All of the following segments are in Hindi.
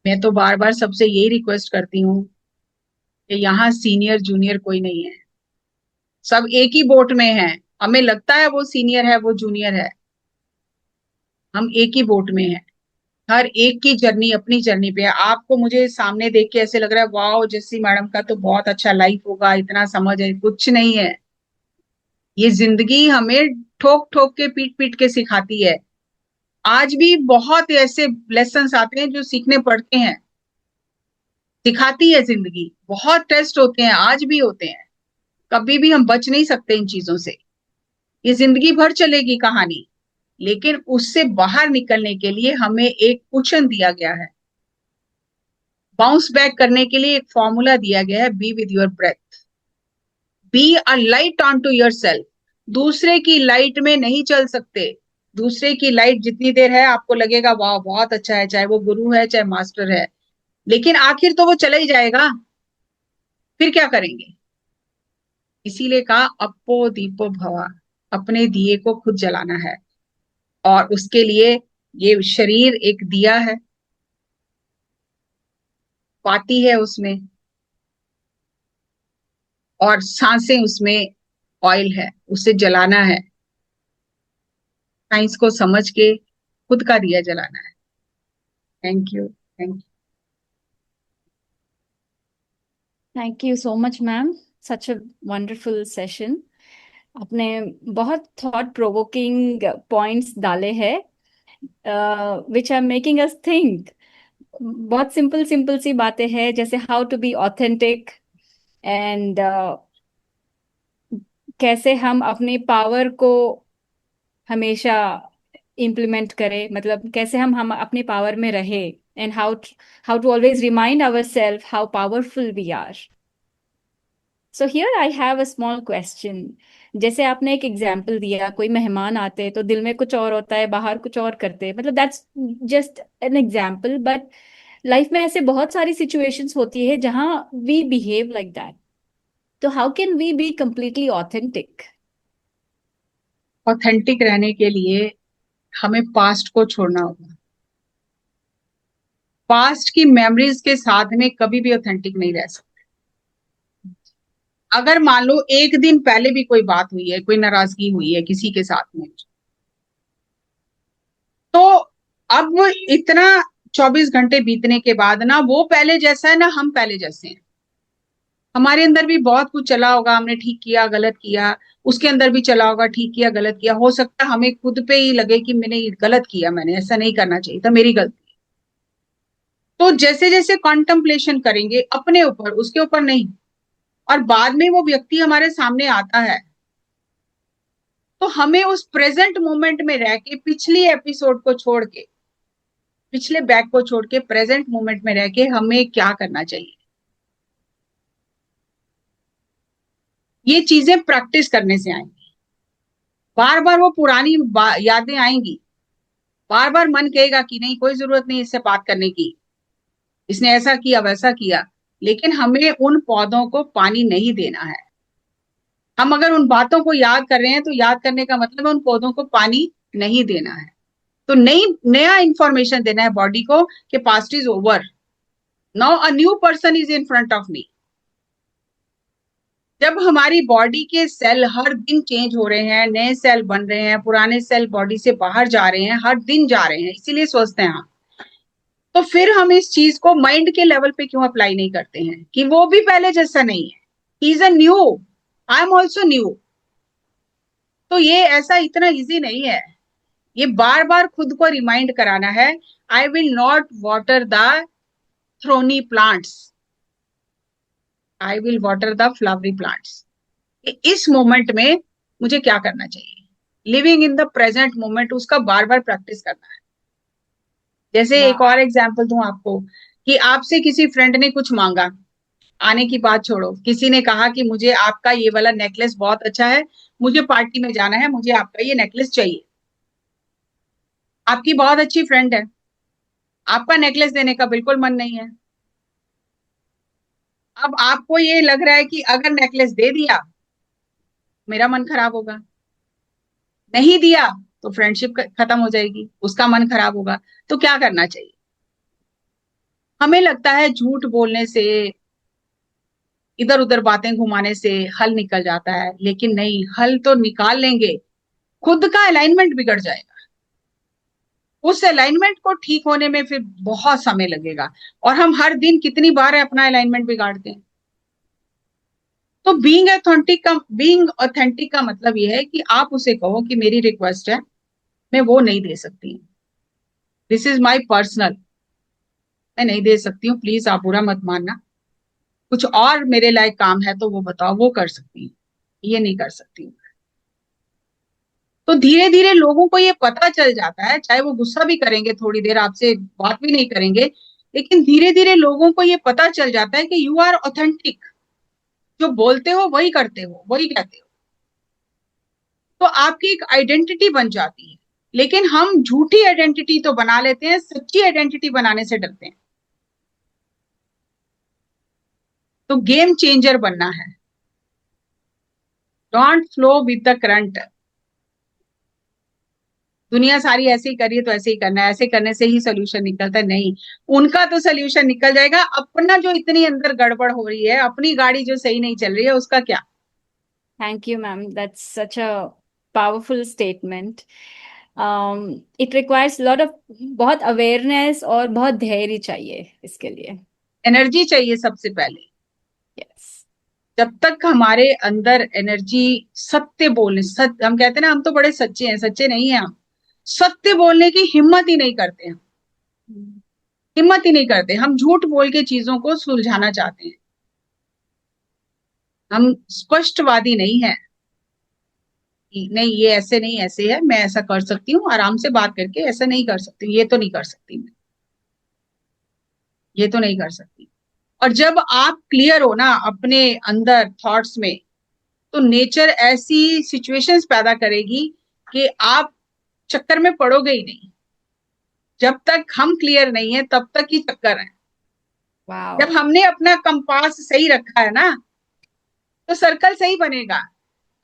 मैं तो बार बार सबसे यही रिक्वेस्ट करती हूँ कि यहाँ सीनियर जूनियर कोई नहीं है, सब एक ही बोट में है। हमें लगता है वो सीनियर है वो जूनियर है, हम एक ही बोट में हैं। हर एक की जर्नी अपनी जर्नी पे है। आपको मुझे सामने देख के ऐसे लग रहा है वाह जस्सी मैडम का तो बहुत अच्छा लाइफ होगा, इतना समझ है, कुछ नहीं है। ये जिंदगी हमें ठोक ठोक के पीट पीट के सिखाती है। आज भी बहुत ऐसे लेसन्स आते हैं जो सीखने पड़ते हैं, सिखाती है जिंदगी। बहुत टेस्ट होते हैं, आज भी होते हैं। कभी भी हम बच नहीं सकते इन चीजों से। ये जिंदगी भर चलेगी कहानी, लेकिन उससे बाहर निकलने के लिए हमें एक कुशन दिया गया है। बाउंस बैक करने के लिए एक फॉर्मूला दिया गया है, be with your breath, be a light on to yourself. दूसरे की लाइट में नहीं चल सकते। दूसरे की लाइट जितनी देर है आपको लगेगा वाह बहुत अच्छा है, चाहे वो गुरु है चाहे मास्टर है, लेकिन आखिर तो वो चला ही जाएगा। फिर क्या करेंगे? इसीलिए कहा अप्पो दीपो भवा, अपने दिए को खुद जलाना है। और उसके लिए ये शरीर एक दिया है, पाती है उसमें, और सांसें उसमें ऑयल है, उसे जलाना है। साइंस को समझ के खुद का दिया जलाना है। Thank you, thank thank you so much ma'am, such a wonderful session. आपने बहुत थॉट प्रोवोकिंग पॉइंट्स डाले हैं which are making us think. बहुत सिंपल सिंपल सी बातें हैं, जैसे how to be authentic and कैसे हम अपनी पावर को हमेशा इम्प्लीमेंट करें, मतलब कैसे हम अपने पावर में रहे, and how to always remind our self how powerful we are. So here I have a small question. जैसे आपने एक एग्जाम्पल दिया, कोई मेहमान आते हैं तो दिल में कुछ और होता है, बाहर कुछ और करते हैं, मतलब that's just an example, but life में ऐसे बहुत सारी सिचुएशंस होती है जहां वी बिहेव लाइक दैट। तो how can we be completely authentic? Authentic रहने के लिए हमें पास्ट को छोड़ना होगा। पास्ट की मेमोरीज के साथ में कभी भी ऑथेंटिक नहीं रह सकते। अगर मान लो एक दिन पहले भी कोई बात हुई है, कोई नाराजगी हुई है किसी के साथ में, तो अब इतना 24 घंटे बीतने के बाद ना वो पहले जैसा है ना हम पहले जैसे हैं। हमारे अंदर भी बहुत कुछ चला होगा, हमने ठीक किया गलत किया, उसके अंदर भी चला होगा ठीक किया गलत किया। हो सकता है हमें खुद पे ही लगे कि मैंने ये गलत किया, मैंने ऐसा नहीं करना चाहिए था, मेरी गलती। तो जैसे जैसे कॉन्टम्पलेशन करेंगे अपने ऊपर, उसके ऊपर नहीं, और बाद में वो व्यक्ति हमारे सामने आता है, तो हमें उस प्रेजेंट मोमेंट में रह के पिछली एपिसोड को छोड़ के, पिछले बैग को छोड़ के प्रेजेंट मोमेंट में रह के हमें क्या करना चाहिए। ये चीजें प्रैक्टिस करने से आएंगी। बार बार वो पुरानी यादें आएंगी, बार बार मन कहेगा कि नहीं कोई जरूरत नहीं इससे बात करने की, इसने ऐसा किया वैसा किया, लेकिन हमें उन पौधों को पानी नहीं देना है। हम अगर उन बातों को याद कर रहे हैं तो याद करने का मतलब है उन पौधों को पानी नहीं देना है। तो नई नया इंफॉर्मेशन देना है बॉडी को कि past is over, now a new person is in front of me. जब हमारी बॉडी के सेल हर दिन चेंज हो रहे हैं, नए सेल बन रहे हैं, पुराने सेल बॉडी से बाहर जा रहे हैं, हर दिन जा रहे हैं, इसीलिए स्वस्थ हैं हम। तो फिर हम इस चीज को माइंड के लेवल पे क्यों अप्लाई नहीं करते हैं कि वो भी पहले जैसा नहीं है, he is a new, I am also new. तो ये ऐसा इतना इजी नहीं है। ये बार बार खुद को रिमाइंड कराना है, आई will not water the thorny plants, I will water the flowery plants. इस मोमेंट में मुझे क्या करना चाहिए, living in the present moment, उसका बार बार प्रैक्टिस करना है। जैसे एक और एग्जांपल दूं आपको, कि आपसे किसी फ्रेंड ने कुछ मांगा, आने की बात छोड़ो, किसी ने कहा कि मुझे आपका ये वाला नेकलेस बहुत अच्छा है, मुझे पार्टी में जाना है, मुझे आपका ये नेकलेस चाहिए। आपकी बहुत अच्छी फ्रेंड है, आपका नेकलेस देने का बिल्कुल मन नहीं है। अब आपको ये लग रहा है कि अगर नेकलेस दे दिया मेरा मन खराब होगा, नहीं दिया तो फ्रेंडशिप खत्म हो जाएगी, उसका मन खराब होगा। तो क्या करना चाहिए? हमें लगता है झूठ बोलने से, इधर उधर बातें घुमाने से हल निकल जाता है, लेकिन नहीं, हल तो निकाल लेंगे, खुद का अलाइनमेंट बिगड़ जाएगा। उस अलाइनमेंट को ठीक होने में फिर बहुत समय लगेगा, और हम हर दिन कितनी बार अपना अलाइनमेंट बिगाड़ते हैं। तो बीइंग ऑथेंटिक का मतलब यह है कि आप उसे कहो कि मेरी रिक्वेस्ट है, मैं वो नहीं दे सकती, दिस इज माई पर्सनल, मैं नहीं दे सकती हूँ, प्लीज आप बुरा मत मानना, कुछ और मेरे लायक काम है तो वो बताओ, वो कर सकती हूँ, ये नहीं कर सकती हूँ। तो धीरे धीरे लोगों को ये पता चल जाता है, चाहे वो गुस्सा भी करेंगे, थोड़ी देर आपसे बात भी नहीं करेंगे, लेकिन धीरे धीरे लोगों को ये पता चल जाता है कि यू आर ऑथेंटिक, जो बोलते हो वही करते हो, वही कहते हो। तो आपकी एक आइडेंटिटी बन जाती है। लेकिन हम झूठी आइडेंटिटी तो बना लेते हैं, सच्ची आइडेंटिटी बनाने से डरते हैं। तो गेम चेंजर बनना है, don't flow with the current. दुनिया सारी ऐसे ही कर रही है तो ऐसे ही करना है, ऐसे करने से ही सोल्यूशन निकलता है, नहीं, उनका तो सोल्यूशन निकल जाएगा, अपना जो इतनी अंदर गड़बड़ हो रही है, अपनी गाड़ी जो सही नहीं चल रही है, उसका क्या। Thank you, ma'am. That's such a powerful statement. It requires a lot of बहुत awareness और बहुत धैर्य चाहिए इसके लिए. एनर्जी चाहिए सबसे पहले। Yes. जब तक हमारे अंदर एनर्जी, सत्य बोलने, सत्य, हम कहते हैं ना हम तो बड़े सच्चे हैं, सच्चे नहीं है हम, सत्य बोलने की हिम्मत ही नहीं करते हम, हिम्मत ही नहीं करते, हम झूठ बोल के चीजों को सुलझाना चाहते हैं। हम स्पष्टवादी नहीं है कि नहीं ये ऐसे नहीं ऐसे है, मैं ऐसा कर सकती हूँ आराम से बात करके, ऐसा नहीं कर सकती हूँ, ये तो नहीं कर सकती मैं, ये तो नहीं कर सकती। और जब आप क्लियर हो ना अपने अंदर थॉट्स में, तो नेचर ऐसी सिचुएशंस पैदा करेगी कि आप चक्कर में पड़ोगे ही नहीं। जब तक हम क्लियर नहीं है तब तक ही चक्कर है। Wow. जब हमने अपना कंपास सही रखा है ना, तो सर्कल सही बनेगा।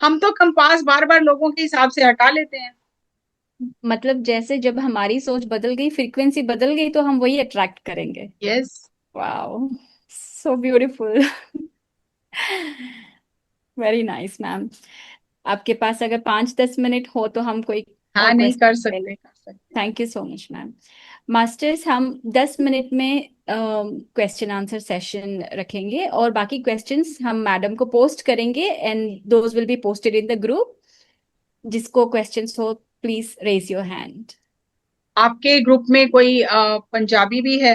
हम तो कंपास बार बार लोगों के हिसाब से हटा लेते हैं। मतलब जैसे जब हमारी सोच बदल गई, फ्रीक्वेंसी बदल गई, तो हम वही अट्रैक्ट करेंगे. Yes. Wow. So beautiful. Very nice ma'am. आपके पास अगर 5-10 मिनट हो तो हम कोई हाँ, और नहीं, कर क्वेश्चन ले सकते लें. कर सकते। Thank you so much ma'am. Masters, हम 10 मिनट में क्वेश्चन आंसर सेशन रखेंगे और बाकी क्वेश्चंस हम मैडम को पोस्ट करेंगे and those will be posted in the group. जिसको क्वेश्चंस हो प्लीज रेज योर हैंड. आपके ग्रुप में कोई पंजाबी भी है?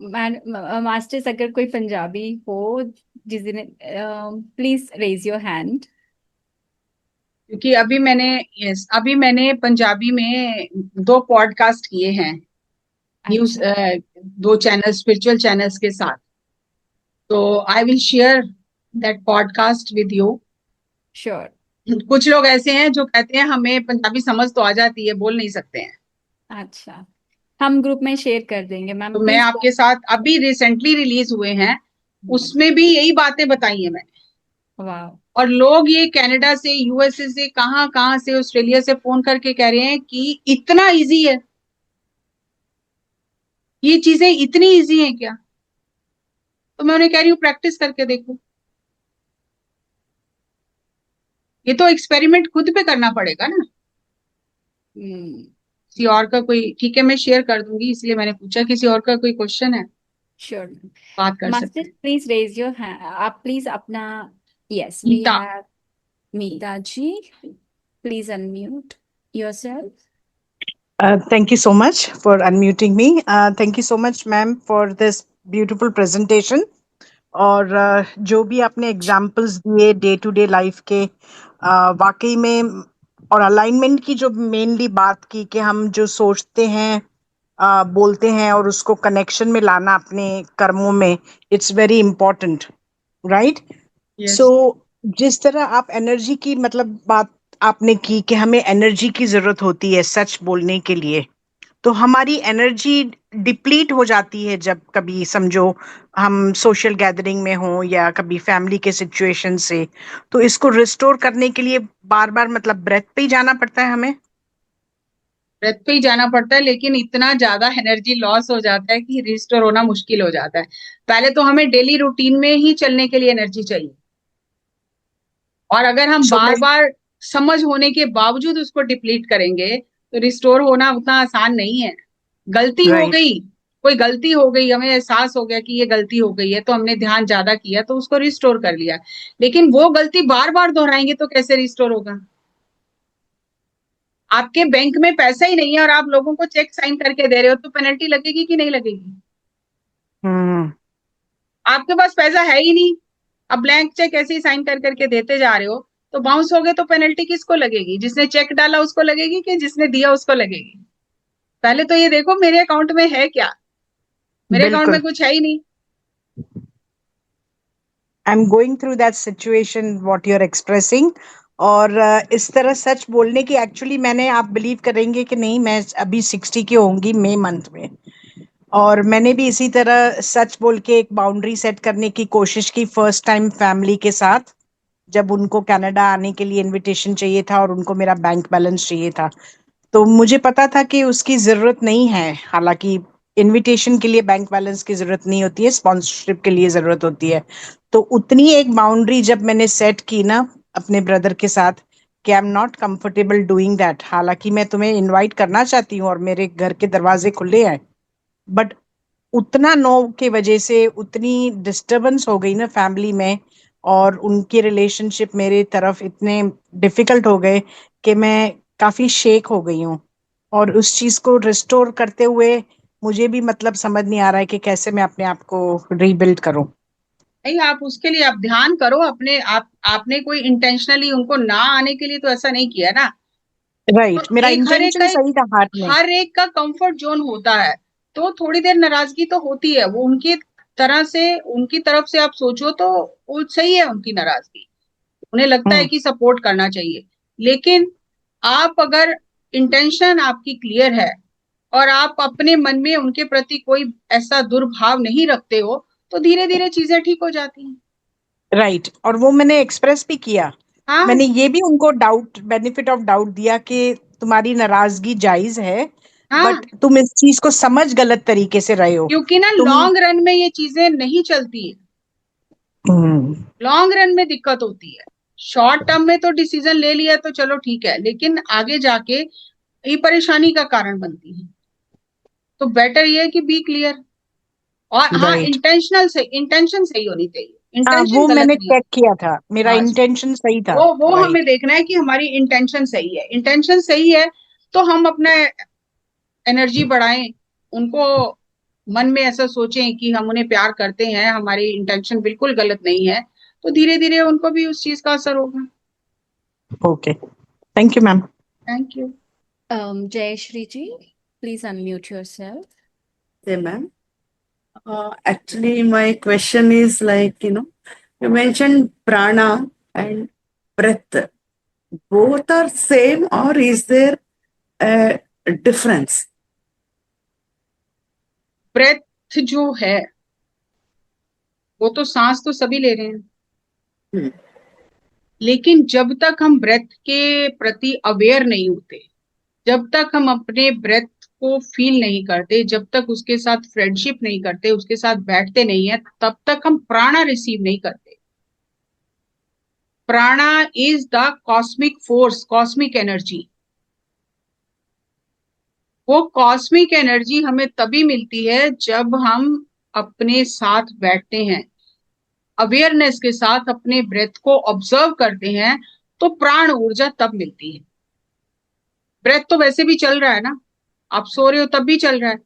मास्टर्स, अगर कोई पंजाबी हो जिस दिन, प्लीज रेज योर हैंड. क्योंकि अभी मैंने पंजाबी में 2 पॉडकास्ट किए हैं, न्यूज, अच्छा. 2 चैनल, स्पिरिचुअल चैनल्स के साथ। तो I will share that podcast with you. Sure. कुछ लोग ऐसे हैं जो कहते हैं हमें पंजाबी समझ तो आ जाती है, बोल नहीं सकते हैं। अच्छा, हम ग्रुप में शेयर कर देंगे मैम, तो मैं प्लीज. आपके साथ, अभी रिसेंटली रिलीज हुए हैं, उसमें भी यही बातें बताई हैं मैंने। वाह. और लोग ये कनाडा से, यूएसए से, कहाँ कहाँ से, ऑस्ट्रेलिया से फोन करके कह रहे हैं कि इतना इजी है, ये चीजें इतनी इजी हैं क्या। तो मैं उन्हें कह रही हूँ प्रैक्टिस करके देखो। ये तो एक्सपेरिमेंट खुद पे करना पड़ेगा ना। किसी और का कोई, ठीक है मैं शेयर कर दूंगी, इसलिए मैंने पूछा, किसी और का कोई क्वेश्चन है, श्योर. बात कर सकते मास्टर हैं। Please raise your hand. आप प्लीज अपना. Yes, we Geeta. Have Meeta ji. Please unmute yourself. Thank you so much for unmuting me. Thank you so much, ma'am, for this beautiful presentation. और जो भी आपने एग्जाम्पल्स दिए डे टू डे लाइफ के, वाकई में, और अलाइनमेंट की जो मेनली बात की कि हम जो सोचते हैं, बोलते हैं और उसको कनेक्शन में लाना अपने कर्मों में, it's very important, right? So yes. जिस तरह आप एनर्जी की मतलब बात आपने की कि हमें एनर्जी की जरूरत होती है सच बोलने के लिए, तो हमारी एनर्जी डिप्लीट हो जाती है जब कभी समझो हम सोशल गैदरिंग में हो या कभी फैमिली के सिचुएशन से, तो इसको रिस्टोर करने के लिए बार बार मतलब ब्रेथ पे ही जाना पड़ता है हमें। ब्रेथ पे ही जाना पड़ता है, लेकिन इतना ज्यादा एनर्जी लॉस हो जाता है कि रिस्टोर होना मुश्किल हो जाता है। पहले तो हमें डेली रूटीन में ही चलने के लिए एनर्जी चाहिए, और अगर हम सो बार मैं बार समझ होने के बावजूद उसको डिप्लीट करेंगे तो रिस्टोर होना उतना आसान नहीं है। गलती हो राइट, गई, कोई गलती हो गई, हमें एहसास हो गया कि ये गलती हो गई है, तो हमने ध्यान ज्यादा किया तो उसको रिस्टोर कर लिया, लेकिन वो गलती बार बार दोहराएंगे तो कैसे रिस्टोर होगा? आपके बैंक में पैसा ही नहीं है और आप लोगों को चेक साइन करके दे रहे हो, तो पेनल्टी लगेगी कि नहीं लगेगी? हम्म, आपके पास पैसा है ही नहीं, अब ब्लैंक चेक ऐसे ही साइन कर करके देते जा रहे हो, तो बाउंस हो गए तो पेनल्टी किसको लगेगी? जिसने चेक डाला उसको लगेगी कि जिसने दिया उसको लगेगी? पहले तो ये देखो मेरे अकाउंट में है क्या, मेरे अकाउंट में बिल्कुल। कुछ है ही नहीं। I am going through that situation what you are expressing. और इस तरह सच बोलने की, एक्चुअली मैंने, आप बिलीव करेंगे कि नहीं, मैं अभी 60 की होंगी मई मंथ में, और मैंने भी इसी तरह सच बोल के एक बाउंड्री सेट करने की कोशिश की फर्स्ट टाइम फैमिली के साथ, जब उनको कनाडा आने के लिए इनविटेशन चाहिए था और उनको मेरा बैंक बैलेंस चाहिए था। तो मुझे पता था कि उसकी जरूरत नहीं है, हालांकि इनविटेशन के लिए बैंक बैलेंस की जरूरत नहीं होती है, स्पॉन्सरशिप के लिए जरूरत होती है। तो उतनी एक बाउंड्री जब मैंने सेट की ना अपने ब्रदर के साथ, कि I am not comfortable doing that, हालांकि मैं तुम्हें इनवाइट करना चाहती हूँ और मेरे घर के दरवाजे खुले हैं, बट उतना नो के वजह से उतनी डिस्टरबेंस हो गई ना फैमिली में, और उनके रिलेशनशिप मेरे तरफ इतने डिफिकल्ट हो गए कि मैं काफी शेक हो गई हूँ। और उस चीज को रिस्टोर करते हुए मुझे भी मतलब समझ नहीं आ रहा है कि कैसे मैं अपने आप को रीबिल्ड करूं। नहीं, आप उसके लिए आप ध्यान करो अपने आप, आपने कोई इंटेंशनली उनको ना आने के लिए तो ऐसा नहीं किया ना। राइट, तो मेरा एक इंटेंशन सही था हार्ट में। हर एक का कंफर्ट जोन होता है, तो थोड़ी देर नाराजगी तो होती है, वो उनकी तरह से, उनकी तरफ से आप सोचो तो वो सही है, उनकी नाराजगी, उन्हें लगता है हम्म, कि सपोर्ट करना चाहिए। लेकिन आप अगर इंटेंशन आपकी क्लियर है और आप अपने मन में उनके प्रति कोई ऐसा दुर्भाव नहीं रखते हो, तो धीरे धीरे चीजें ठीक हो जाती हैं। राइट, और वो मैंने एक्सप्रेस भी किया। हाँ मैंने ये भी उनको डाउट, बेनिफिट ऑफ डाउट दिया कि तुम्हारी नाराजगी जायज है, हाँ, बट तुम इस चीज को समझ गलत तरीके से रहे हो। क्योंकि ना तुम लॉन्ग रन में ये चीजें नहीं चलती है, हम्म, लॉन्ग रन में दिक्कत होती है। शॉर्ट टर्म में तो डिसीजन ले लिया तो चलो ठीक है, लेकिन आगे जाके ये परेशानी का कारण बनती है। तो बेटर ये है कि बी क्लियर, और हाँ, राइट। इंटेंशनल से, इंटेंशन सही होनी चाहिए, हाँ, इंटेंशन वो गलत मैंने नहीं है। चेक किया था, मेरा बस इंटेंशन सही था। वो हमें राइट। देखना है कि हमारी इंटेंशन सही है, इंटेंशन सही है तो हम अपना एनर्जी बढ़ाएं, उनको मन में ऐसा सोचें कि हम उन्हें प्यार करते हैं, हमारी इंटेंशन बिल्कुल गलत नहीं है, तो धीरे धीरे उनको भी उस चीज का असर होगा। Okay, thank you ma'am. Thank you. Jayashri ji, please unmute yourself. Hey, ma'am. Actually, my question is like, you mentioned prana and breath. Both are same or is there a difference? Breath जो है वो तो सांस तो सभी ले रहे हैं, Hmm. लेकिन जब तक हम ब्रेथ के प्रति अवेयर नहीं होते, जब तक हम अपने ब्रेथ को फील नहीं करते, जब तक उसके साथ फ्रेंडशिप नहीं करते, उसके साथ बैठते नहीं है, तब तक हम प्राणा रिसीव नहीं करते। प्राणा is the cosmic force, cosmic energy. वो कॉस्मिक एनर्जी हमें तभी मिलती है जब हम अपने साथ बैठते हैं, अवेयरनेस के साथ अपने ब्रेथ को ऑब्जर्व करते हैं, तो प्राण ऊर्जा तब मिलती है। ब्रेथ तो वैसे भी चल रहा है ना, आप सो रहे हो तब भी चल रहा है,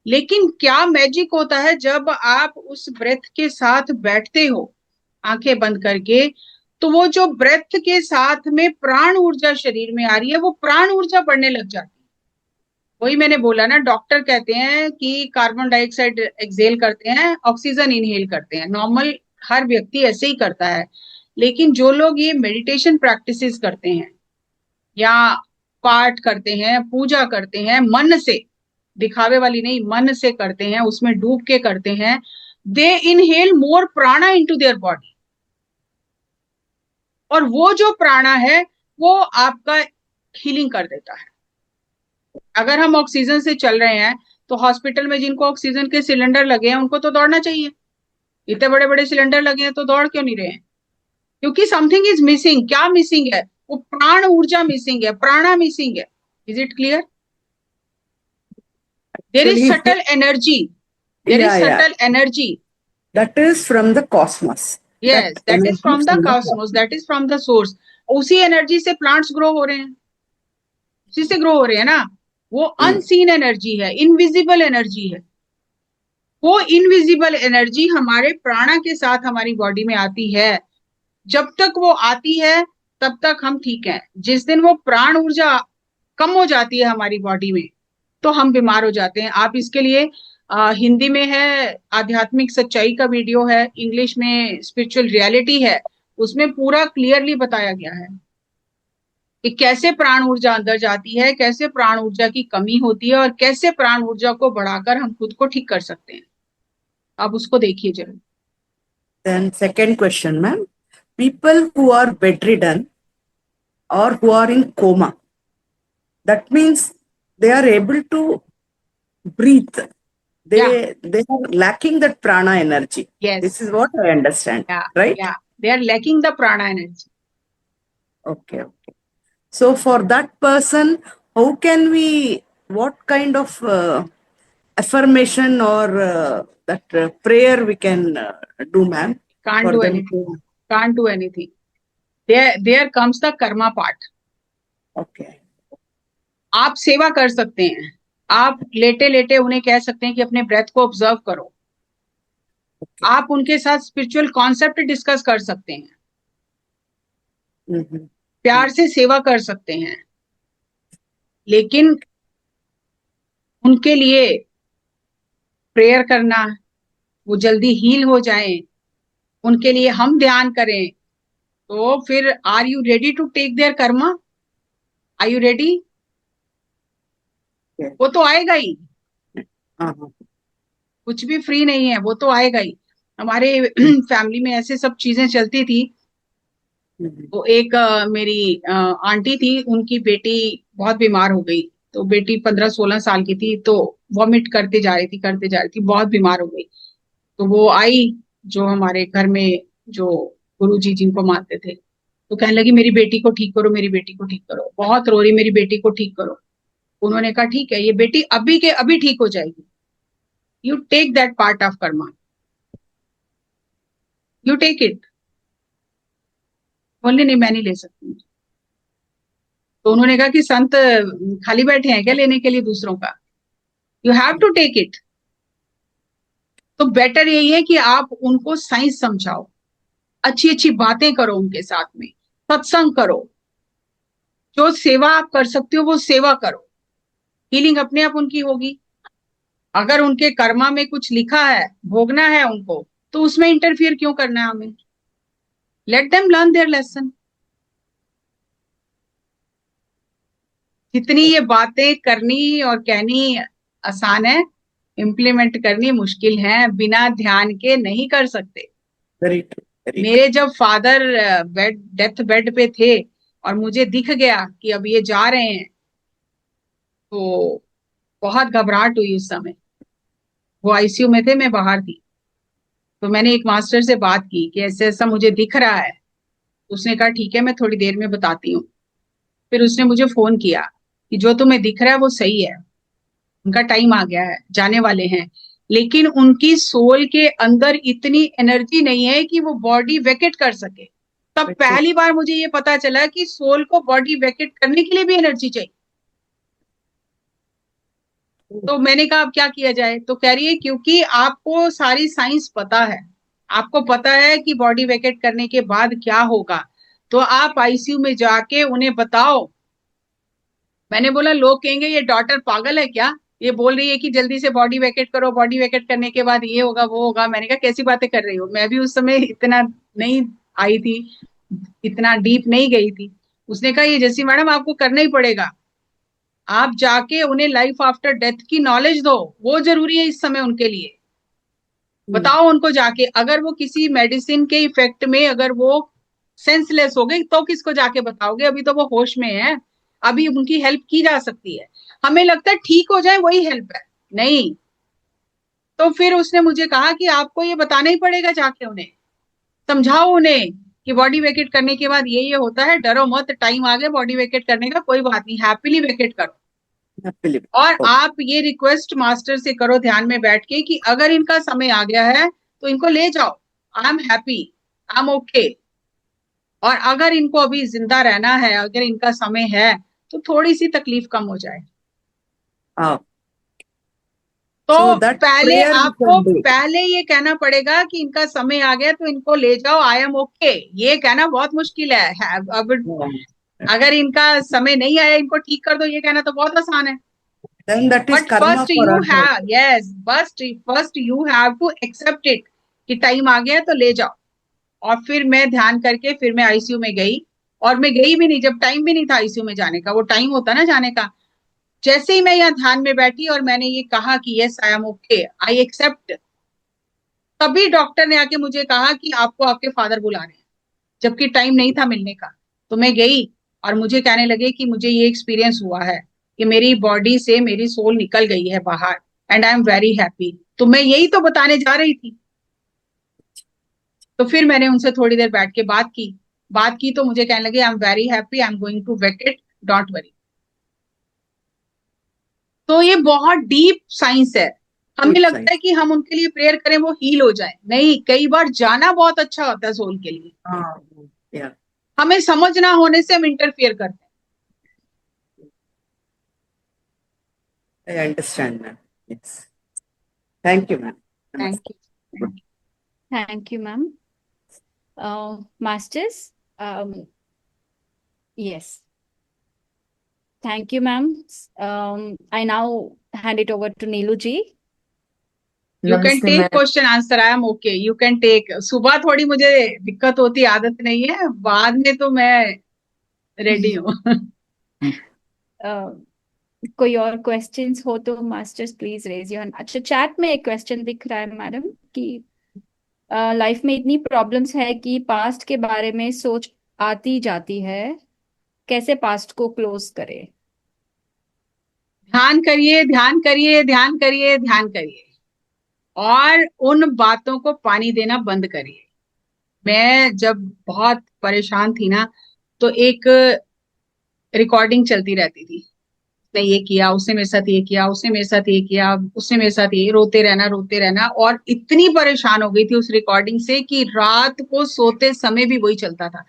लेकिन क्या मैजिक होता है जब आप उस ब्रेथ के साथ बैठते हो आंखें बंद करके, तो वो जो ब्रेथ के साथ में प्राण ऊर्जा शरीर में आ रही है, वो प्राण ऊर्जा बढ़ने लग जाती है। वही मैंने बोला ना, डॉक्टर कहते हैं कि कार्बन डाइऑक्साइड एक्सेल करते हैं, ऑक्सीजन इनहेल करते हैं, नॉर्मल हर व्यक्ति ऐसे ही करता है। लेकिन जो लोग ये मेडिटेशन प्रैक्टिसेस करते हैं या पाठ करते हैं, पूजा करते हैं, मन से, दिखावे वाली नहीं, मन से करते हैं, उसमें डूब के करते हैं, दे इनहेल मोर प्राणा इनटू देयर बॉडी, और वो जो प्राणा है वो आपका हीलिंग कर देता है। अगर हम ऑक्सीजन से चल रहे हैं तो हॉस्पिटल में जिनको ऑक्सीजन के सिलेंडर लगे हैं उनको तो दौड़ना चाहिए। इतने बड़े बड़े सिलेंडर लगे हैं तो दौड़ क्यों नहीं रहे हैं? क्योंकि समथिंग इज मिसिंग। क्या मिसिंग है? वो प्राण ऊर्जा मिसिंग है, प्राणा मिसिंग है। Is it clear? There is Actually, subtle energy, there is yeah, yeah. Subtle energy. That is from the cosmos. Yes, That that is energy from the from the Cosmos, that is from the source. उसी एनर्जी से प्लांट्स ग्रो हो रहे हैं, उसी से ग्रो हो रहे हैं ना। वो अनसीन एनर्जी है, इनविजिबल एनर्जी है। वो इनविजिबल एनर्जी हमारे प्राणा के साथ हमारी बॉडी में आती है। जब तक वो आती है तब तक हम ठीक हैं। जिस दिन वो प्राण ऊर्जा कम हो जाती है हमारी बॉडी में तो हम बीमार हो जाते हैं। आप इसके लिए हिंदी में है आध्यात्मिक सच्चाई का वीडियो है, इंग्लिश में स्पिरिचुअल रियलिटी है, उसमें पूरा क्लियरली बताया गया है कि कैसे प्राण ऊर्जा अंदर जाती है, कैसे प्राण ऊर्जा की कमी होती है और कैसे प्राण ऊर्जा को बढ़ाकर हम खुद को ठीक कर सकते हैं। आप उसको देखिए जरूर। Then second question, ma'am. People who are bedridden or who are in coma, that means they are able to breathe. They are lacking that prana energy. Yes. This is what I understand, Yeah, right? yeah, they are lacking the prana energy. Okay, okay. So for that person, how can we, what kind of affirmation or that prayer we can do, ma'am? Can't For do them anything. to, Can't do anything. There comes the karma part. okay. आप सेवा कर सकते हैं। आप लेटे लेटे उन्हें कह सकते हैं कि अपने ब्रेथ को ऑब्जर्व करो। आप उनके साथ स्पिरिचुअल कॉन्सेप्ट डिस्कस कर सकते हैं, Mhm. प्यार से सेवा कर सकते हैं, लेकिन उनके लिए प्रेयर करना, वो जल्दी हील हो जाएं, उनके लिए हम ध्यान करें, तो फिर are you ready to take their karma? Are you ready? Yes. वो तो आएगा ही, Uh-huh. कुछ भी फ्री नहीं है, वो तो आएगा ही। हमारे फैमिली में ऐसे सब चीजें चलती थी। Mhm. वो एक मेरी आंटी थी, उनकी बेटी बहुत बीमार हो गई। तो बेटी 15-16 साल की थी, तो वॉमिट करते जा रही थी, करते जा रही थी, बहुत बीमार हो गई। तो वो आई, जो हमारे घर में जो गुरुजी जिनको मानते थे, तो कहने लगी मेरी बेटी को ठीक करो, मेरी बेटी को ठीक करो, बहुत रो रही, मेरी बेटी को ठीक करो। उन्होंने कहा ठीक है, ये बेटी अभी के अभी ठीक हो जाएगी। You take that part of karma, you take it. बोलने नहीं, मैं नहीं ले सकती। तो उन्होंने कहा कि संत खाली बैठे हैं क्या लेने के लिए दूसरों का? You have to take it. तो बेटर यही है कि आप उनको साइंस समझाओ, अच्छी अच्छी बातें करो उनके साथ में, सत्संग करो, जो सेवा आप कर सकते हो वो सेवा करो, हीलिंग अपने आप उनकी होगी। अगर उनके कर्मा में कुछ लिखा है, भोगना है उनको, तो उसमें इंटरफियर क्यों करना है हमें? Let them learn their lesson. जितनी ये बातें करनी और कहनी आसान है, इम्प्लीमेंट करनी मुश्किल है। बिना ध्यान के नहीं कर सकते। Very true. Very मेरे जब फादर डेथ बेड पे थे और मुझे दिख गया कि अब ये जा रहे हैं, तो बहुत घबराहट हुई उस समय। वो आईसीयू में थे, मैं बाहर थी। तो मैंने एक मास्टर से बात की कि ऐसे ऐसा मुझे दिख रहा है। उसने कहा ठीक है, मैं थोड़ी देर में बताती हूँ। फिर उसने मुझे फोन किया कि जो तुम्हें दिख रहा है वो सही है, उनका टाइम आ गया है, जाने वाले हैं, लेकिन उनकी सोल के अंदर इतनी एनर्जी नहीं है कि वो बॉडी वैकेट कर सके। तब Vacate. पहली बार मुझे ये पता चला कि सोल को बॉडी वैकेट करने के लिए भी एनर्जी चाहिए। तो मैंने कहा अब क्या किया जाए? तो कह रही है क्योंकि आपको सारी साइंस पता है, आपको पता है कि बॉडी वैकेट करने के बाद क्या होगा, तो आप आईसीयू में जाके उन्हें बताओ। मैंने बोला लोग कहेंगे ये डॉटर पागल है क्या, ये बोल रही है कि जल्दी से बॉडी वैकेट करो, बॉडी वैकेट करने के बाद ये होगा वो होगा। मैंने कहा कैसी बातें कर रही हो? मैं भी उस समय इतना नहीं आई थी, इतना डीप नहीं गई थी। उसने कहा ये जैसी मैडम आपको करना ही पड़ेगा, आप जाके उन्हें लाइफ आफ्टर डेथ की नॉलेज दो, वो जरूरी है इस समय उनके लिए। बताओ उनको जाके, अगर वो किसी मेडिसिन के इफेक्ट में अगर वो सेंसलेस हो गई तो किसको जाके बताओगे? अभी तो वो होश में है, अभी उनकी हेल्प की जा सकती है। हमें लगता है ठीक हो जाए वही हेल्प है, नहीं। तो फिर उसने मुझे कहा कि आपको ये बताना ही पड़ेगा, जाके उन्हें समझाओ उन्हें कि बॉडी वेकेट करने के बाद ये होता है, डरो मत, टाइम आ गया बॉडी वेकेट करने का, कोई बात नहीं, हैप्पीली वेकेट करो। Happily. और Okay. आप ये रिक्वेस्ट मास्टर से करो ध्यान में बैठ के कि अगर इनका समय आ गया है तो इनको ले जाओ, I am happy, I am okay. और अगर इनको अभी जिंदा रहना है, अगर इनका समय है, तो थोड़ी सी तकलीफ कम हो जाए। Ah, तो so that पहले prayer we आपको can do. पहले ये कहना पड़ेगा कि इनका समय आ गया तो इनको ले जाओ, आई एम ओके। ये कहना बहुत मुश्किल है। अब अगर इनका समय नहीं आया, इनको ठीक कर दो, ये कहना तो बहुत आसान है। Then that is but karma first for you us. Have, yes, first you have to accept it कि टाइम आ गया है तो ले जाओ। और फिर मैं ध्यान करके फिर मैं आईसीयू में गई, और मैं गई भी नहीं जब टाइम भी नहीं था आईसीयू में जाने का, वो टाइम होता ना जाने का। जैसे ही मैं यहाँ ध्यान में बैठी और मैंने ये कहा कि yes I am okay, I accept, तभी डॉक्टर ने आके मुझे कहा कि आपको आपके फादर बुला रहे हैं, जबकि टाइम नहीं था मिलने का। तो मैं गई और मुझे कहने लगे कि मुझे ये एक्सपीरियंस हुआ है कि मेरी बॉडी से मेरी सोल निकल गई है बाहर, and I am very happy. तो मैं यही तो बताने जा रही थी। तो फिर मैंने उनसे थोड़ी देर बैठ के बात की तो मुझे कहने लगे I am very happy, I am going to vacate, don't worry. तो ये बहुत डीप साइंस है। हमें Deep लगता है science. कि हम उनके लिए प्रेयर करें वो हील हो जाए, नहीं, कई बार जाना बहुत अच्छा होता है सोल के लिए। Ah, yeah. हमें समझ ना होने से हम इंटरफियर करते हैं। I understand, ma'am. Yes. Thank you, ma'am. Thank you. Thank you, ma'am. Masters, yes. Thank you, ma'am. I now hand it over to Neelu ji. You can नमस्ते take ma'am. Question answer, I am okay, you can take. सुबह थोड़ी मुझे दिक्कत होती, आदत नहीं है, बाद में तो मैं रेडी हूँ। कोई और क्वेश्चंस हो तो masters please raise your hand. अच्छा, चैट में एक क्वेश्चन दिख रहा है मैडम कि लाइफ में इतनी प्रॉब्लम्स है कि पास्ट के बारे में सोच आती जाती है, कैसे पास्ट को क्लोज करें? ध्यान करिए, ध्यान करिए, ध्यान करिए, ध्यान करिए, और उन बातों को पानी देना बंद करिए। मैं जब बहुत परेशान थी ना, तो एक रिकॉर्डिंग चलती रहती थी, उसने ये किया, उसने मेरे साथ ये किया, उसने मेरे साथ ये किया, उसने मेरे साथ ये, रोते रहना रोते रहना। और इतनी परेशान हो गई थी उस रिकॉर्डिंग से कि रात को सोते समय भी वही चलता था।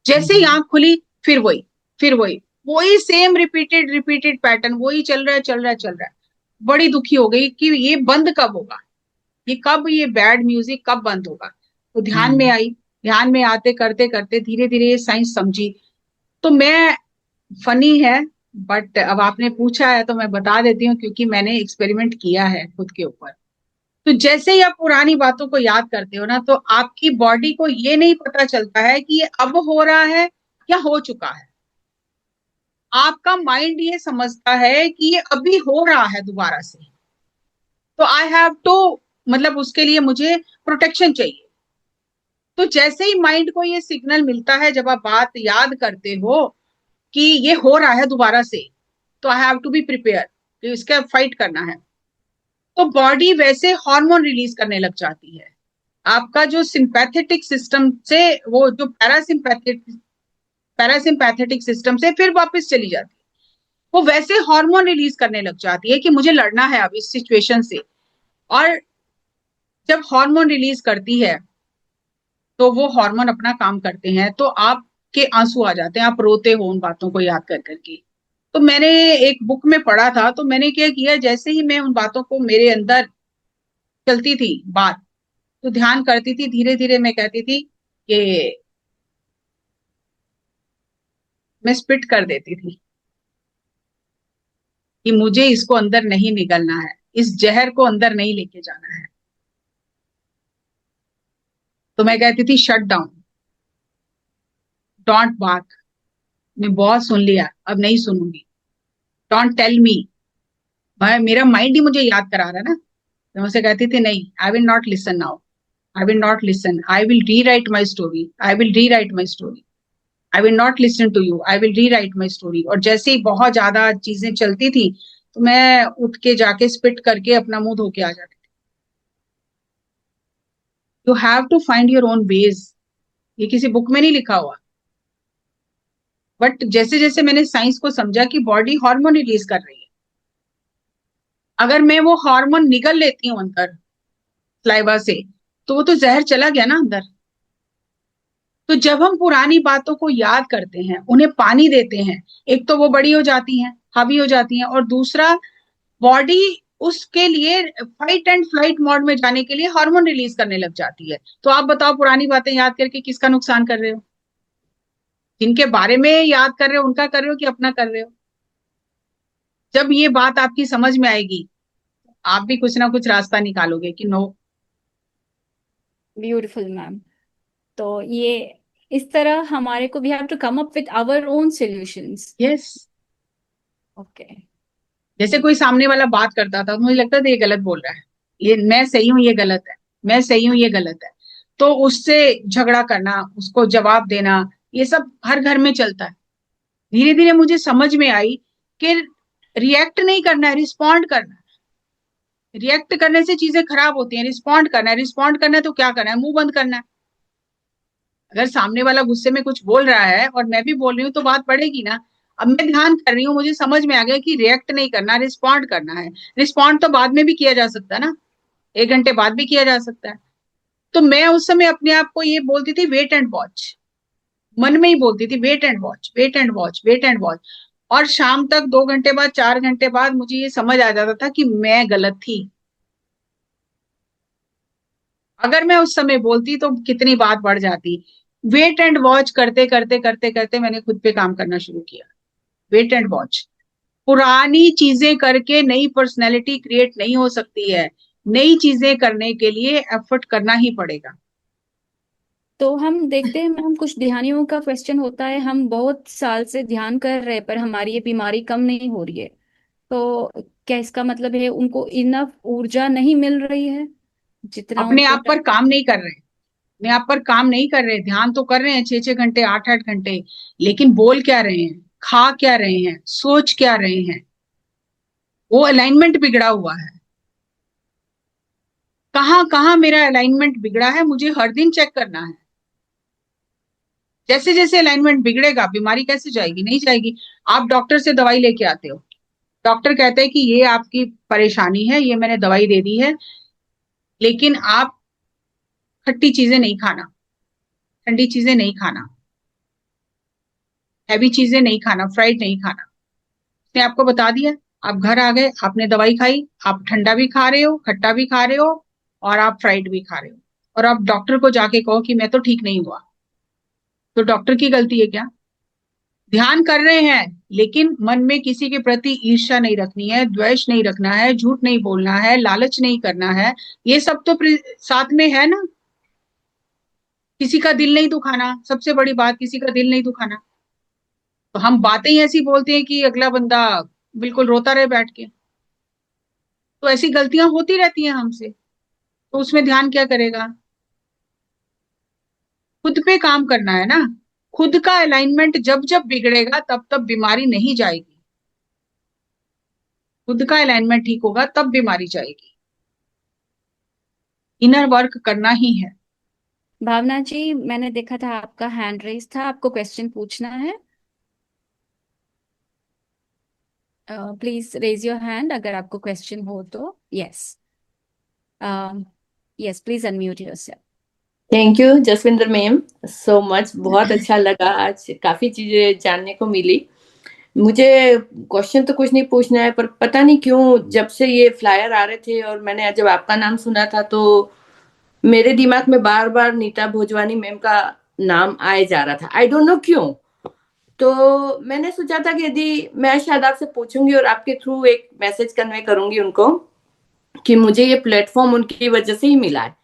जैसे ही आंख खुली फिर वही, फिर वही, वही सेम रिपीटेड रिपीटेड पैटर्न, वही चल रहा है चल रहा है चल रहा है। बड़ी दुखी हो गई कि ये बंद कब होगा, ये बैड म्यूजिक कब बंद होगा। तो ध्यान में आई, ध्यान में आते करते करते धीरे धीरे ये साइंस समझी। तो मैं, फनी है बट अब आपने पूछा है तो मैं बता देती हूँ, क्योंकि मैंने एक्सपेरिमेंट किया है खुद के ऊपर। तो जैसे ही आप पुरानी बातों को याद करते हो ना, तो आपकी बॉडी को ये नहीं पता चलता है कि ये अब हो रहा है या हो चुका है। आपका माइंड ये समझता है कि ये अभी हो रहा है दोबारा से। तो आई हैव टू, मतलब उसके लिए मुझे प्रोटेक्शन चाहिए। तो जैसे ही माइंड को ये सिग्नल मिलता है, जब आप बात याद करते हो कि ये हो रहा है दोबारा से, तो I have to be prepare कि इसका फाइट करना है। तो बॉडी वैसे हार्मोन रिलीज करने लग जाती है। आपका जो सिंपैथेटिक सिस्टम से वो जो पैरासिम्पैथेटिक सिस्टम से फिर वापस चली जाती है, वो वैसे हार्मोन रिलीज करने लग जाती है कि मुझे लड़ना है अब इस सिचुएशन से। और जब हार्मोन रिलीज करती है तो वो हार्मोन अपना काम करते हैं, तो आपके आंसू आ जाते हैं, आप रोते हो उन बातों को याद कर करके। तो मैंने एक बुक में पढ़ा था, तो मैंने क्या किया, जैसे ही मैं उन बातों को, मेरे अंदर चलती थी बात, तो ध्यान करती थी, धीरे धीरे मैं कहती थी कि मैं स्पिट कर देती थी कि मुझे इसको अंदर नहीं निगलना है, इस जहर को अंदर नहीं लेके जाना है। तो मैं कहती थी शट डाउन, डोंट बार्क, मैं बहुत सुन लिया, अब नहीं सुनूंगी, डोंट टेल मी। मेरा माइंड ही मुझे याद करा रहा है ना। तो मैं उसे कहती थी नहीं, I will not listen now, I will not listen, I will rewrite my story, I will rewrite my story, I will not listen to you, I will rewrite my story. और जैसे ही बहुत ज्यादा चीजें चलती थी, तो मैं उठ के जाके स्पिट करके अपना मुंह धो के आ जाती। You have to find your own ways, ये किसी बुक में नहीं लिखा हुआ। बट जैसे जैसे मैंने साइंस को समझा कि बॉडी हार्मोन रिलीज कर रही है, अगर मैं वो हार्मोन निगल लेती हूँ अंदर सलाइवा से, तो वो तो जहर चला गया ना अंदर। तो जब हम पुरानी बातों को याद करते हैं, उन्हें पानी देते हैं, एक तो वो बड़ी हो जाती हैं, हावी हो जाती हैं, और दूसरा बॉडी उसके लिए फाइट एंड फ्लाइट मोड में जाने के लिए हार्मोन रिलीज करने लग जाती है। तो आप बताओ, पुरानी बातें याद करके किसका नुकसान कर रहे हो? जिनके बारे में याद कर रहे हो उनका कर रहे हो कि अपना कर रहे हो? जब ये बात आपकी समझ में आएगी, आप भी कुछ ना कुछ रास्ता निकालोगे कि नो। Beautiful ma'am. तो ये इस तरह हमारे को we have to come up with our own solutions. Yes. Okay. जैसे कोई सामने वाला बात करता था, मुझे लगता था ये गलत बोल रहा है, ये मैं सही हूं ये गलत है, मैं सही हूं ये गलत है, तो उससे झगड़ा करना, उसको जवाब देना, ये सब हर घर में चलता है। धीरे धीरे मुझे समझ में आई कि रिएक्ट नहीं करना है, रिस्पॉन्ड करना है। रिएक्ट करने से चीजें खराब होती हैं, रिस्पॉन्ड करना है। रिस्पॉन्ड करना है तो क्या करना है? मुंह बंद करना है। अगर सामने वाला गुस्से में कुछ बोल रहा है और मैं भी बोल रही हूँ तो बात पड़ेगी ना। अब मैं ध्यान कर रही हूँ, मुझे समझ में आ गया कि रिएक्ट नहीं करना, रिस्पॉन्ड करना है। रिस्पॉन्ड तो बाद में भी किया जा सकता है ना, 1 घंटे बाद भी किया जा सकता है। तो मैं उस समय अपने आप को ये बोलती थी, वेट एंड वॉच। मन में ही बोलती थी, wait and watch, wait and watch, wait and watch. और शाम तक 2 घंटे बाद, 4 घंटे बाद मुझे ये समझ आ जाता था कि मैं गलत थी। अगर मैं उस समय बोलती तो कितनी बात बढ़ जाती। वेट एंड वॉच करते करते करते करते मैंने खुद पे काम करना शुरू किया। Wait and watch. पुरानी चीजें करके नई पर्सनैलिटी क्रिएट नहीं हो सकती है। नई चीजें करने के लिए एफर्ट करना ही पड़ेगा। तो हम देखते हैं मैम, कुछ ध्यानियों का क्वेश्चन होता है, हम बहुत साल से ध्यान कर रहे हैं पर हमारी ये बीमारी कम नहीं हो रही है। तो क्या इसका मतलब है उनको इनफ ऊर्जा नहीं मिल रही है जितना अपने उनको आप पर काम नहीं कर रहे, अपने आप पर काम नहीं कर रहे। ध्यान तो कर रहे हैं 6-6 घंटे, 8-8 घंटे, लेकिन बोल क्या रहे हैं, खा क्या रहे हैं, सोच क्या रहे हैं? वो अलाइनमेंट बिगड़ा हुआ है। कहाँ कहाँ मेरा अलाइनमेंट बिगड़ा है, मुझे हर दिन चेक करना है। जैसे जैसे अलाइनमेंट बिगड़ेगा, बीमारी कैसे जाएगी? नहीं जाएगी। आप डॉक्टर से दवाई लेके आते हो, डॉक्टर कहते हैं कि ये आपकी परेशानी है, ये मैंने दवाई दे दी है, लेकिन आप खट्टी चीजें नहीं खाना, ठंडी चीजें नहीं खाना, हैवी चीजें नहीं खाना, फ्राइड नहीं खाना। उसने आपको बता दिया। आप घर आ गए, आपने दवाई खाई, आप ठंडा भी खा रहे हो, खट्टा भी खा रहे हो, और आप फ्राइड भी खा रहे हो, और आप डॉक्टर को जाके कहो कि मैं तो ठीक नहीं हुआ, तो डॉक्टर की गलती है क्या? ध्यान कर रहे हैं, लेकिन मन में किसी के प्रति ईर्ष्या नहीं रखनी है, द्वेष नहीं रखना है, झूठ नहीं बोलना है, लालच नहीं करना है। ये सब तो साथ में है ना। किसी का दिल नहीं दुखाना, सबसे बड़ी बात, किसी का दिल नहीं दुखाना। तो हम बातें ही ऐसी बोलते हैं कि अगला बंदा बिल्कुल रोता रहे बैठ के। तो ऐसी गलतियां होती रहती हैं हमसे, तो उसमें ध्यान क्या करेगा? खुद पे काम करना है ना। खुद का अलाइनमेंट जब जब बिगड़ेगा तब तब बीमारी नहीं जाएगी। खुद का अलाइनमेंट ठीक होगा तब बीमारी जाएगी। इनर वर्क करना ही है। भावना जी, मैंने देखा था आपका हैंड रेस था, आपको क्वेश्चन पूछना है। प्लीज रेज योर हैंड अगर आपको क्वेश्चन हो तो। Yes, yes, please unmute yourself. Thank you Jasvinder ma'am, so much. बहुत अच्छा लगा, आज काफी चीजें जानने को मिली। मुझे क्वेश्चन तो कुछ नहीं पूछना है, पर पता नहीं क्यों जब से ये फ्लायर आ रहे थे और मैंने जब आपका नाम सुना था तो मेरे दिमाग में बार बार नीता भोजवानी मैम का नाम आए जा रहा था। आई डोंट नो क्यों। तो मैंने सोचा था कि यदि मैं शायद आपसे पूछूंगी और आपके थ्रू एक मैसेज कन्वे करूंगी उनको कि मुझे ये प्लेटफॉर्म उनकी वजह से ही मिला है।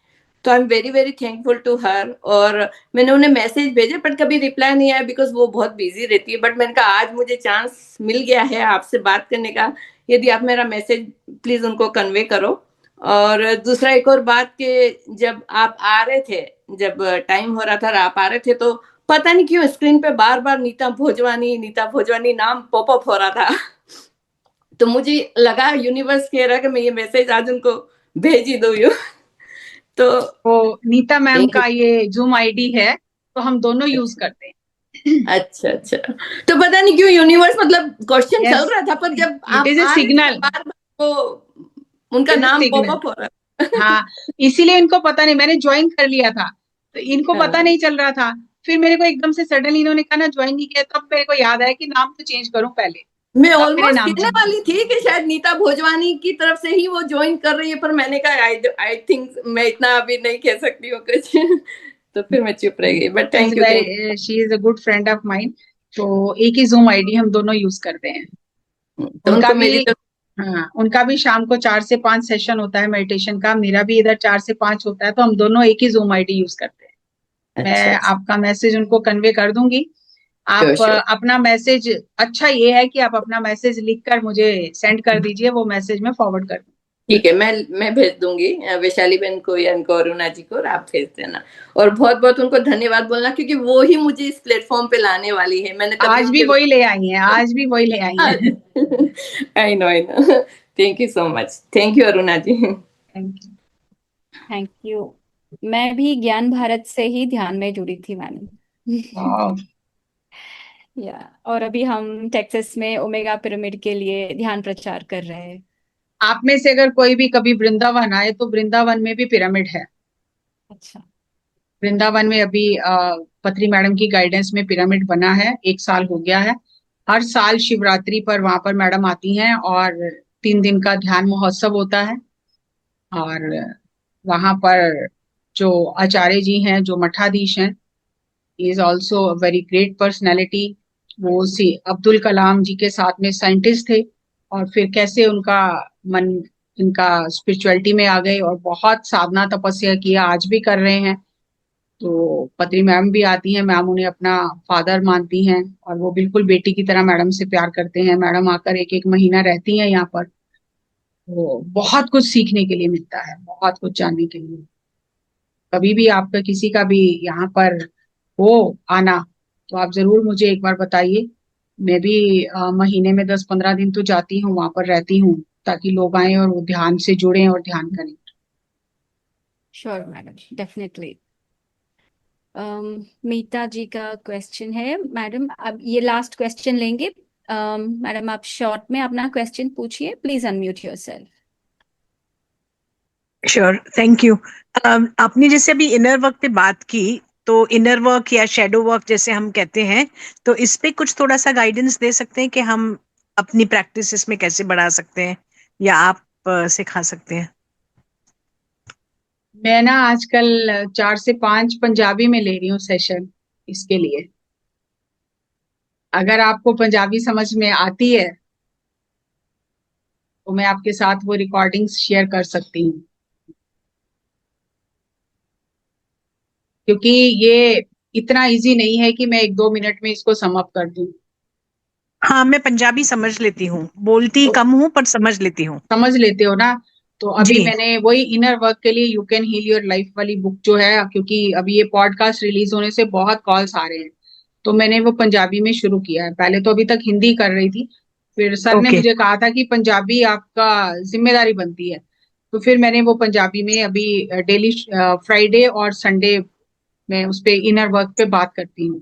तो I am very very thankful to her. और मैंने उन्हें मैसेज भेजे पर कभी रिप्लाई नहीं आया, बिकॉज वो बहुत बिजी रहती है। बट मैंने कहा आज मुझे चांस मिल गया है आपसे बात करने का, यदि आप मेरा मैसेज प्लीज उनको कन्वे करो। और दूसरा एक और बात कि जब आप आ रहे थे, जब टाइम हो रहा था और आप आ रहे थे, तो पता नहीं क्यों स्क्रीन पे बार बार नीता भोजवानी नाम पॉपअप हो रहा था। तो मुझे लगा यूनिवर्स कह रहा है कि मैं ये मैसेज आज उनको भेज ही दूँ तो वो नीता मैम थैंक यू। का ये जूम आईडी है, तो हम दोनों यूज करते हैं। अच्छा अच्छा, तो पता नहीं क्यों यूनिवर्स मतलब क्वेश्चन Yes, चल रहा था, पर जब it आप is a आ रहे थे signal. बार बार वो उनका It is a नाम signal. पॉपअप हो रहा हाँ, इसीलिए इनको पता नहीं, मैंने ज्वाइन कर लिया था तो इनको हाँ। पता नहीं चल रहा था। फिर मेरे को एकदम से सडनली इन्होंने कहा ना ज्वाइन नहीं किया, तब मेरे को याद आया कि नाम तो चेंज करूं पहले, मैं तब मैंने ऑलमोस्ट नाम कहने चेंज वाली थी कि शायद नीता भोजवानी की तरफ से ही वो ज्वाइन कर रही है, पर मैंने कहा आई थिंक मैं इतना अभी नहीं कह सकती हूँ कुछ तो फिर मैं चुप रह गई, but thank you. She is a good friend of mine, तो एक ही जूम आईडी हम दोनों यूज करते हैं। तो उनका उनको मेरी भी, हाँ, उनका भी शाम को 4 से 5 सेशन होता है मेडिटेशन का, मेरा भी इधर 4 से 5 होता है, तो हम दोनों एक ही जूम आईडी यूज करते हैं। अच्छा मैं आपका मैसेज उनको कन्वे कर दूंगी। आप श्योर अपना मैसेज, अच्छा ये है कि आप अपना मैसेज लिखकर मुझे सेंड कर दीजिए, वो मैसेज मैं फॉरवर्ड कर दूंगी। ठीक है, मैं भेज दूंगी वैशाली बहन को या इनको, अरुणा जी को, और आप भेज देना। और बहुत बहुत उनको धन्यवाद बोलना, क्योंकि वो ही मुझे इस प्लेटफॉर्म पे लाने वाली है। मैंने कभी आज भी वही ले आई हैं, आज भी वही ले आई हैं। I know thank you so much, thank you Aruna ji. Thank you. Thank you. मैं भी ज्ञान भारत से ही ध्यान में जुड़ी थी मैंने वाह, या, और अभी हम टेक्सास में ओमेगा पिरामिड के लिए ध्यान प्रचार कर रहे हैं। आप में से अगर कोई भी कभी वृंदावन आए तो वृंदावन में भी पिरामिड है। अच्छा। वृंदावन में अभी पत्री मैडम की गाइडेंस में पिरामिड बना है, 1 साल हो गया है। हर साल शिवरात्रि पर वहां पर मैडम आती हैं और 3 दिन का ध्यान महोत्सव होता है। और वहां पर जो आचार्य जी हैं, जो मठाधीश हैं, is also a very great personality. वो सी अब्दुल कलाम जी के साथ में साइंटिस्ट थे, और फिर कैसे उनका मन, इनका स्पिरिचुअलिटी में आ गए और बहुत साधना तपस्या किया, आज भी कर रहे हैं। तो पत्री मैम भी आती हैं, मैम उन्हें अपना फादर मानती हैं, और वो बिल्कुल बेटी की तरह मैडम से प्यार करते हैं। मैडम आकर एक एक महीना रहती हैं यहाँ पर। तो बहुत कुछ सीखने के लिए मिलता है, बहुत कुछ जानने के लिए। कभी भी आपका किसी का भी यहाँ पर हो आना, तो आप जरूर मुझे एक बार बताइए। मैं भी महीने में 10-15 दिन तो जाती हूँ, वहां पर रहती हूँ, ताकि लोग आए और वो ध्यान से जुड़े और ध्यान करें। Sure madam, definitely. Meeta ji का क्वेश्चन है। मैडम अब ये लास्ट क्वेश्चन लेंगे। मैडम आप शॉर्ट में अपना क्वेश्चन पूछिए, please unmute yourself. Sure, thank you. आपने जैसे अभी इनर वर्क पे बात की, तो इनर वर्क या शेडो वर्क जैसे हम कहते हैं, तो इस पे कुछ थोड़ा सा गाइडेंस दे सकते हैं कि हम अपनी प्रैक्टिस इसमें कैसे बढ़ा सकते हैं, या आप सिखा सकते हैं? मैं ना आजकल 4 से 5 पंजाबी में ले रही हूँ सेशन इसके लिए। अगर आपको पंजाबी समझ में आती है तो मैं आपके साथ वो रिकॉर्डिंग्स शेयर कर सकती हूँ, क्योंकि ये इतना इजी नहीं है कि मैं 1-2 मिनट में इसको सम अप कर दूं। हाँ, मैं पंजाबी समझ लेती हूँ, बोलती तो कम हूँ पर समझ लेती हूँ। समझ लेते हो ना? तो अभी जी। मैंने वही इनर वर्क के लिए you can heal your life वाली बुक जो है, क्योंकि अभी ये पॉडकास्ट रिलीज होने से बहुत कॉल्स आ रहे हैं, तो मैंने वो पंजाबी में शुरू किया है। पहले तो अभी तक हिंदी कर रही थी, फिर सर ने ओके। मुझे कहा था कि पंजाबी आपका जिम्मेदारी बनती है, तो फिर मैंने वो पंजाबी में अभी डेली फ्राइडे और संडे में उस पे इनर वर्क पे बात करती हूँ।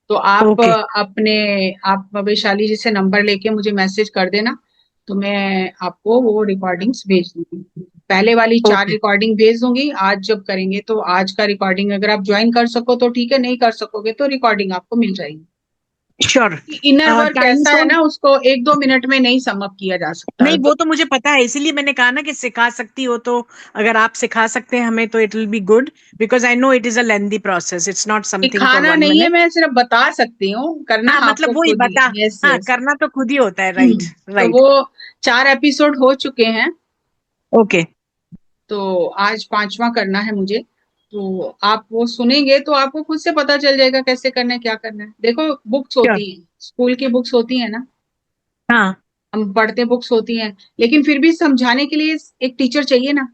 तो आप ओके। आप वैशाली जी से नंबर लेके मुझे मैसेज कर देना, तो मैं आपको वो रिकॉर्डिंग्स भेज दूंगी। पहले वाली 4 ओके। रिकॉर्डिंग भेज दूंगी। आज जब करेंगे तो आज का रिकॉर्डिंग अगर आप ज्वाइन कर सको तो ठीक है, नहीं कर सकोगे तो रिकॉर्डिंग आपको मिल जाएगी। श्योर। इनर वर्क टाइम ऐसा है जोन? ना, उसको 1-2 मिनट में नहीं सम अप किया जा सकता नहीं, है। वो तो मुझे पता है, इसीलिए मैंने कहा ना कि सिखा सकती हो, तो अगर आप सिखा सकते हैं हमें तो it will be good, because I know it is a lengthy process, it's not something for दिखाना वन नहीं है, मिनट। मैं सिर्फ बता सकती हूँ, करना हाँ, आपको मतलब वही खुद ही। बता। यस हाँ, यस। करना तो खुद ही होता है, राइट। तो राइट। वो 4 एपिसोड हो चुके हैं, ओके। तो आज 5वां करना है मुझे। तो आप वो सुनेंगे तो आपको खुद से पता चल जाएगा कैसे करना है, क्या करना है। देखो, बुक्स श्योर। होती हैं, स्कूल की बुक्स होती हैं ना, हाँ, हम पढ़ते बुक्स होती हैं, लेकिन फिर भी समझाने के लिए एक टीचर चाहिए ना।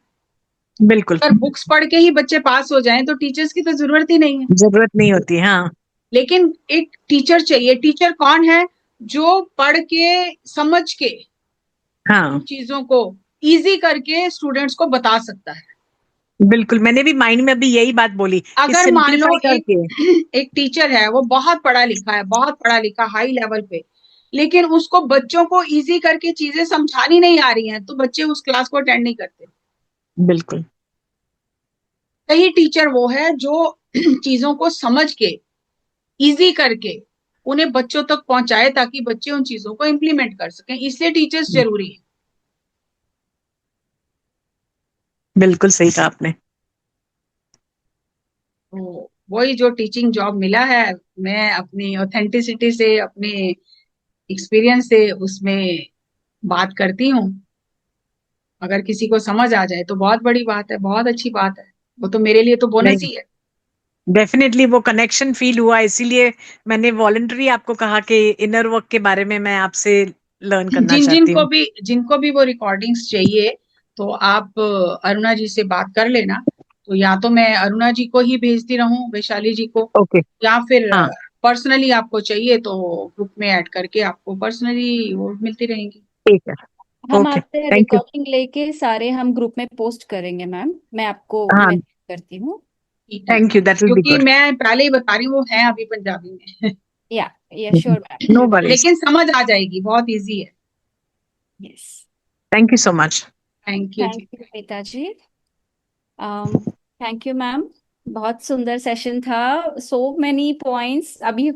बिल्कुल। अगर बुक्स पढ़ के ही बच्चे पास हो जाएं तो टीचर्स की तो जरूरत ही नहीं है। जरूरत नहीं होती, हाँ। लेकिन एक टीचर चाहिए। टीचर कौन है? जो पढ़ के समझ के हाँ चीजों को इजी करके स्टूडेंट्स को बता सकता है। बिल्कुल, मैंने भी माइंड में अभी यही बात बोली कि अगर मान लो सिंप्लीफाई करके। एक टीचर है, वो बहुत पढ़ा लिखा है, बहुत पढ़ा लिखा हाई लेवल पे, लेकिन उसको बच्चों को इजी करके चीजें समझानी नहीं आ रही हैं, तो बच्चे उस क्लास को अटेंड नहीं करते। बिल्कुल सही टीचर वो है जो चीजों को समझ के इजी करके उन्हें बच्चों तक पहुंचाए, ताकि बच्चे उन चीजों को इम्प्लीमेंट कर सकें। इसलिए टीचर्स जरूरी है। बिल्कुल सही कहा आपने। तो वही जो टीचिंग जॉब मिला है, मैं अपनी ऑथेंटिसिटी से, अपने एक्सपीरियंस से उसमें बात करती हूँ। अगर किसी को समझ आ जाए तो बहुत बड़ी बात है, बहुत अच्छी बात है। वो तो मेरे लिए तो बोनस नहीं, ही है। डेफिनेटली वो कनेक्शन फील हुआ, इसीलिए मैंने वॉलंटरी आपको कहा कि इनर वर्क के बारे में मैं आपसे लर्न करना चाहती हूँ। जिनको भी वो रिकॉर्डिंग्स चाहिए, तो आप अरुणा जी से बात कर लेना। तो या तो मैं अरुणा जी को ही भेजती रहूं, वैशाली जी को, ओके। या फिर हाँ पर्सनली आपको चाहिए तो ग्रुप में ऐड करके आपको पर्सनली वो मिलती रहेंगी। ठीक है। हम ओके, आपसे थैंक यू। रिकॉर्डिंग लेके सारे हम ग्रुप में पोस्ट करेंगे मैम, मैं आपको हाँ, मैसेज करती हूँ। ठीक है, thank you, that will be क्योंकि गुड। मैं पहले ही बता रही हूँ वो है अभी पंजाबी में। Yeah sure ma'am, no no worry. Worries. लेकिन समझ आ जाएगी, बहुत इजी है। Yes, thank you so much. Thank you thank ji. You Meeta ji. Thank you ma'am, बहुत सुंदर सेशन था। So many points. अभी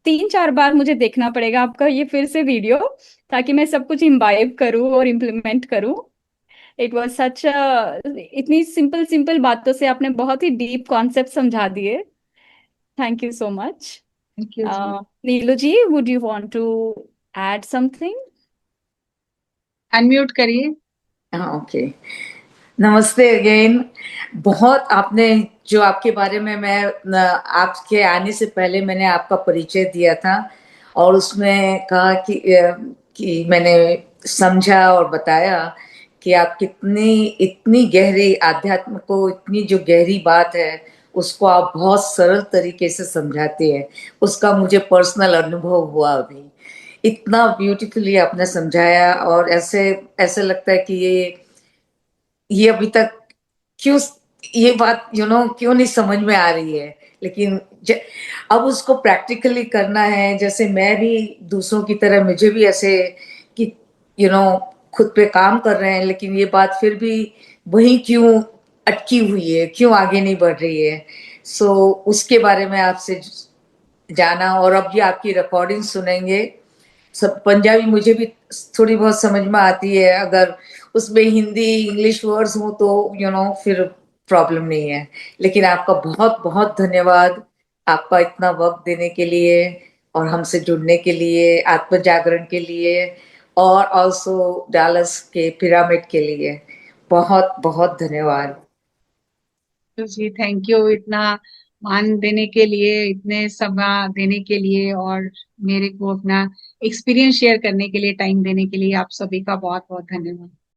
3-4 बार मुझे देखना पड़ेगा आपका ये फिर से वीडियो, ताकि मैं सब कुछ इम्बाइब करूँ और इम्प्लीमेंट करूँ। इट वॉज सच, इतनी सिंपल सिंपल बातों से आपने बहुत ही डीप कॉन्सेप्ट समझा दिए। Thank you so much. Thank you ji. Neelu ji, would you want to add something? Unmute करिए। हाँ ओके। नमस्ते अगेन। बहुत आपने जो आपके बारे में आपके आने से पहले मैंने आपका परिचय दिया था और उसमें कहा कि मैंने समझा और बताया कि आप कितनी इतनी गहरी आध्यात्म को, इतनी जो गहरी बात है उसको आप बहुत सरल तरीके से समझाते हैं। उसका मुझे पर्सनल अनुभव हुआ अभी। इतना ब्यूटीफुली आपने समझाया और ऐसे ऐसे लगता है कि ये अभी तक क्यों ये बात क्यों नहीं समझ में आ रही है। लेकिन अब उसको प्रैक्टिकली करना है। जैसे मैं भी दूसरों की तरह, मुझे भी ऐसे कि खुद पे काम कर रहे हैं, लेकिन ये बात फिर भी वही क्यों अटकी हुई है, क्यों आगे नहीं बढ़ रही है। सो उसके बारे में आपसे जाना, और अब ये आपकी रिकॉर्डिंग सुनेंगे। सब पंजाबी मुझे भी थोड़ी बहुत समझ में आती है, अगर उसमें हिंदी इंग्लिश वर्ड्स हो तो फिर प्रॉब्लम नहीं है। लेकिन आपका बहुत बहुत धन्यवाद, आपका इतना वक्त देने के लिए और हमसे जुड़ने के लिए, आत्म जागरण के लिए, और ऑल्सो डालस के पिरामिड के लिए बहुत बहुत धन्यवाद। जी थैंक यू, इतना मान देने के लिए, इतने समय देने के लिए, और मेरे को अपना एक्सपीरियंस शेयर करने के लिए, टाइम देने के लिए, आप सभी का बहुत बहुत धन्यवाद।